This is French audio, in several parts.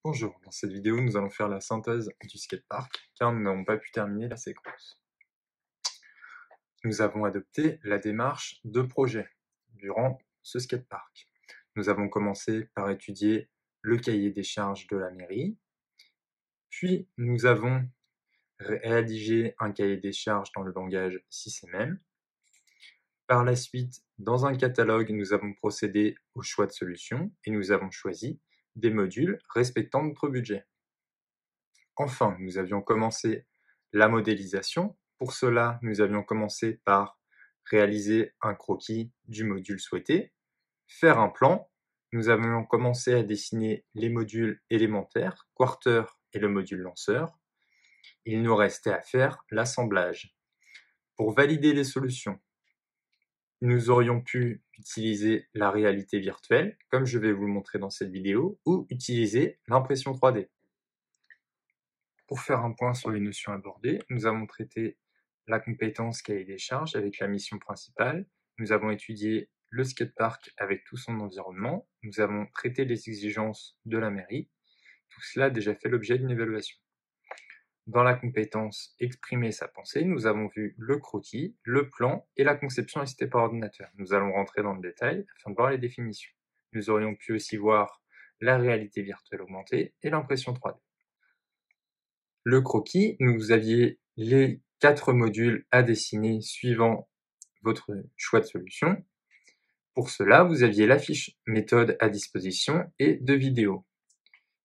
Bonjour, dans cette vidéo, nous allons faire la synthèse du skatepark car nous n'avons pas pu terminer la séquence. Nous avons adopté la démarche de projet durant ce skatepark. Nous avons commencé par étudier le cahier des charges de la mairie, puis nous avons rédigé un cahier des charges dans le langage SysML. Par la suite, dans un catalogue, nous avons procédé au choix de solutions et nous avons choisi des modules respectant notre budget. Enfin, nous avions commencé la modélisation. Pour cela, nous avions commencé par réaliser un croquis du module souhaité, faire un plan. Nous avions commencé à dessiner les modules élémentaires, quarter et le module lanceur. Il nous restait à faire l'assemblage. Pour valider les solutions, nous aurions pu utiliser la réalité virtuelle, comme je vais vous le montrer dans cette vidéo, ou utiliser l'impression 3D. Pour faire un point sur les notions abordées, nous avons traité la compétence cahier des charges avec la mission principale. Nous avons étudié le skatepark avec tout son environnement. Nous avons traité les exigences de la mairie. Tout cela a déjà fait l'objet d'une évaluation. Dans la compétence exprimer sa pensée, nous avons vu le croquis, le plan et la conception assistée par ordinateur. Nous allons rentrer dans le détail afin de voir les définitions. Nous aurions pu aussi voir la réalité virtuelle augmentée et l'impression 3D. Le croquis, vous aviez les 4 modules à dessiner suivant votre choix de solution. Pour cela, vous aviez la fiche méthode à disposition et 2 vidéos.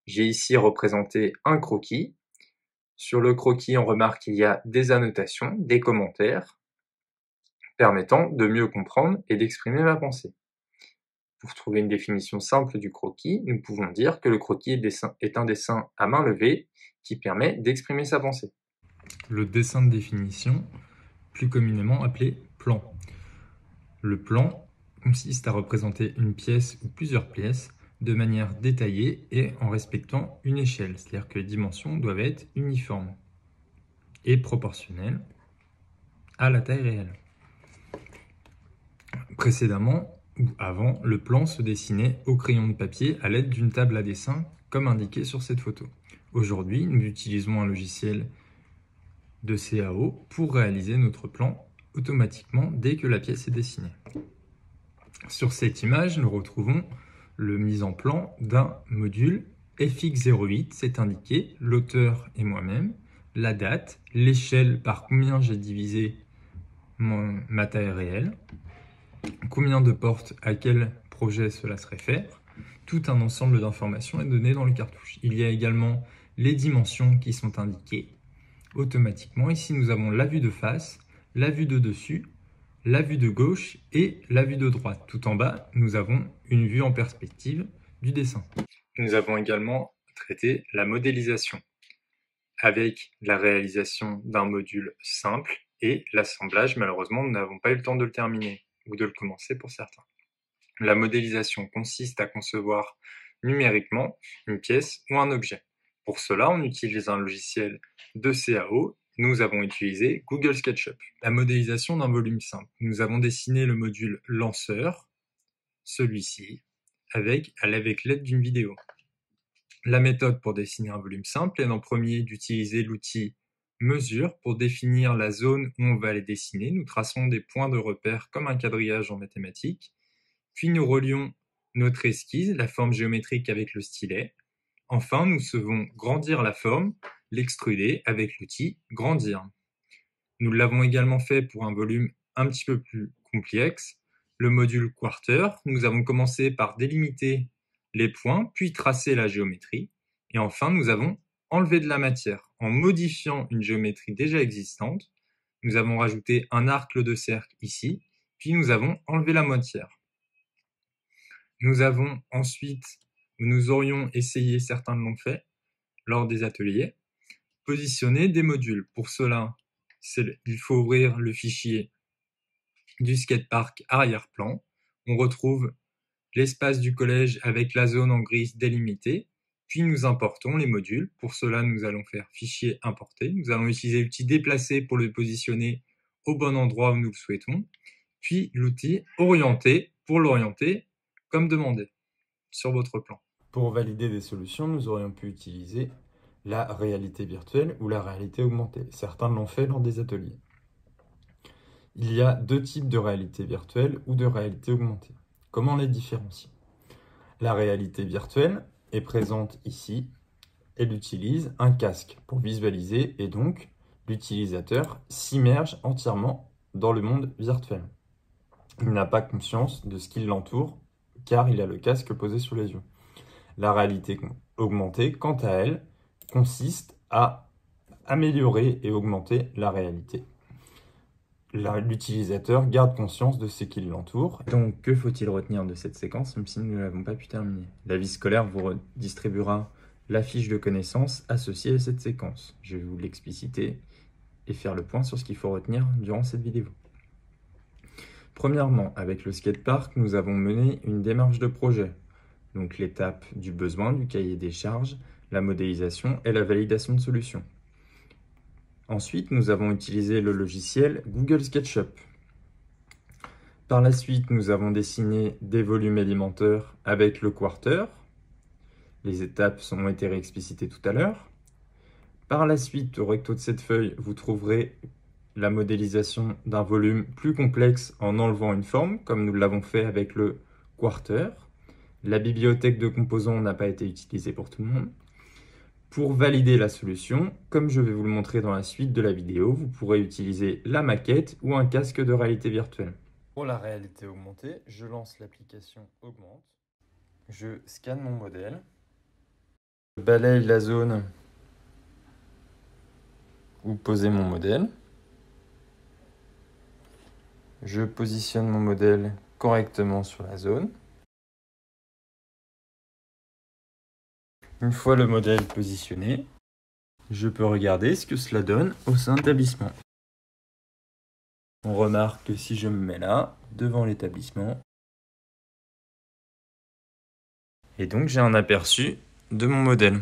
J'ai ici représenté un croquis. Sur le croquis, on remarque qu'il y a des annotations, des commentaires, permettant de mieux comprendre et d'exprimer ma pensée. Pour trouver une définition simple du croquis, nous pouvons dire que le croquis est un dessin à main levée qui permet d'exprimer sa pensée. Le dessin de définition, plus communément appelé plan. Le plan consiste à représenter une pièce ou plusieurs pièces de manière détaillée et en respectant une échelle, c'est-à-dire que les dimensions doivent être uniformes et proportionnelles à la taille réelle. Précédemment ou avant, le plan se dessinait au crayon de papier à l'aide d'une table à dessin comme indiqué sur cette photo. Aujourd'hui, nous utilisons un logiciel de CAO pour réaliser notre plan automatiquement dès que la pièce est dessinée. Sur cette image, nous retrouvons le mise en plan d'un module FX08, c'est indiqué, l'auteur et moi-même, la date, l'échelle par combien j'ai divisé ma taille réelle, combien de portes à quel projet cela se réfère. Tout un ensemble d'informations est donné dans le cartouche. Il y a également les dimensions qui sont indiquées automatiquement. Ici, nous avons la vue de face, la vue de dessus, la vue de gauche et la vue de droite. Tout en bas, nous avons une vue en perspective du dessin. Nous avons également traité la modélisation avec la réalisation d'un module simple et l'assemblage. Malheureusement, nous n'avons pas eu le temps de le terminer ou de le commencer pour certains. La modélisation consiste à concevoir numériquement une pièce ou un objet. Pour cela, on utilise un logiciel de CAO. Nous avons utilisé Google SketchUp. La modélisation d'un volume simple. Nous avons dessiné le module lanceur, celui-ci, avec l'aide d'une vidéo. La méthode pour dessiner un volume simple est en premier d'utiliser l'outil mesure pour définir la zone où on va les dessiner. Nous traçons des points de repère comme un quadrillage en mathématiques. Puis nous relions notre esquisse, la forme géométrique avec le stylet. Enfin, nous savons grandir la forme, l'extruder avec l'outil grandir. Nous l'avons également fait pour un volume un petit peu plus complexe, le module quarter. Nous avons commencé par délimiter les points, puis tracer la géométrie. Et enfin, nous avons enlevé de la matière en modifiant une géométrie déjà existante. Nous avons rajouté un arc de cercle ici, puis nous avons enlevé la matière. Nous avons ensuite, nous aurions essayé, certains l'ont fait lors des ateliers, positionner des modules. Pour cela, il faut ouvrir le fichier du skatepark arrière-plan. On retrouve l'espace du collège avec la zone en gris délimitée. Puis nous importons les modules. Pour cela, nous allons faire fichier importer. Nous allons utiliser l'outil déplacer pour le positionner au bon endroit où nous le souhaitons. Puis l'outil orienter pour l'orienter comme demandé sur votre plan. Pour valider des solutions, nous aurions pu utiliser la réalité virtuelle ou la réalité augmentée. Certains l'ont fait lors des ateliers. Il y a deux types de réalité virtuelle ou de réalité augmentée. Comment les différencier? La réalité virtuelle est présente ici. Elle utilise un casque pour visualiser et donc l'utilisateur s'immerge entièrement dans le monde virtuel. Il n'a pas conscience de ce qui l'entoure car il a le casque posé sur les yeux. La réalité augmentée, quant à elle, consiste à améliorer et augmenter la réalité. L'utilisateur garde conscience de ce qui l'entoure. Donc, que faut-il retenir de cette séquence, même si nous ne l'avons pas pu terminer? La vie scolaire vous distribuera la fiche de connaissances associée à cette séquence. Je vais vous l'expliciter et faire le point sur ce qu'il faut retenir durant cette vidéo. Premièrement, avec le skatepark, nous avons mené une démarche de projet. Donc l'étape du besoin, du cahier des charges, la modélisation et la validation de solutions. Ensuite, nous avons utilisé le logiciel Google SketchUp. Par la suite, nous avons dessiné des volumes élémentaires avec le quarter. Les étapes ont été réexplicitées tout à l'heure. Par la suite, au recto de cette feuille, vous trouverez la modélisation d'un volume plus complexe en enlevant une forme, comme nous l'avons fait avec le quarter. La bibliothèque de composants n'a pas été utilisée pour tout le monde. Pour valider la solution, comme je vais vous le montrer dans la suite de la vidéo, vous pourrez utiliser la maquette ou un casque de réalité virtuelle. Pour la réalité augmentée, je lance l'application Augmente. Je scanne mon modèle. Je balaye la zone où poser mon modèle. Je positionne mon modèle correctement sur la zone. Une fois le modèle positionné, je peux regarder ce que cela donne au sein de l'établissement. On remarque que si je me mets là, devant l'établissement, et donc j'ai un aperçu de mon modèle.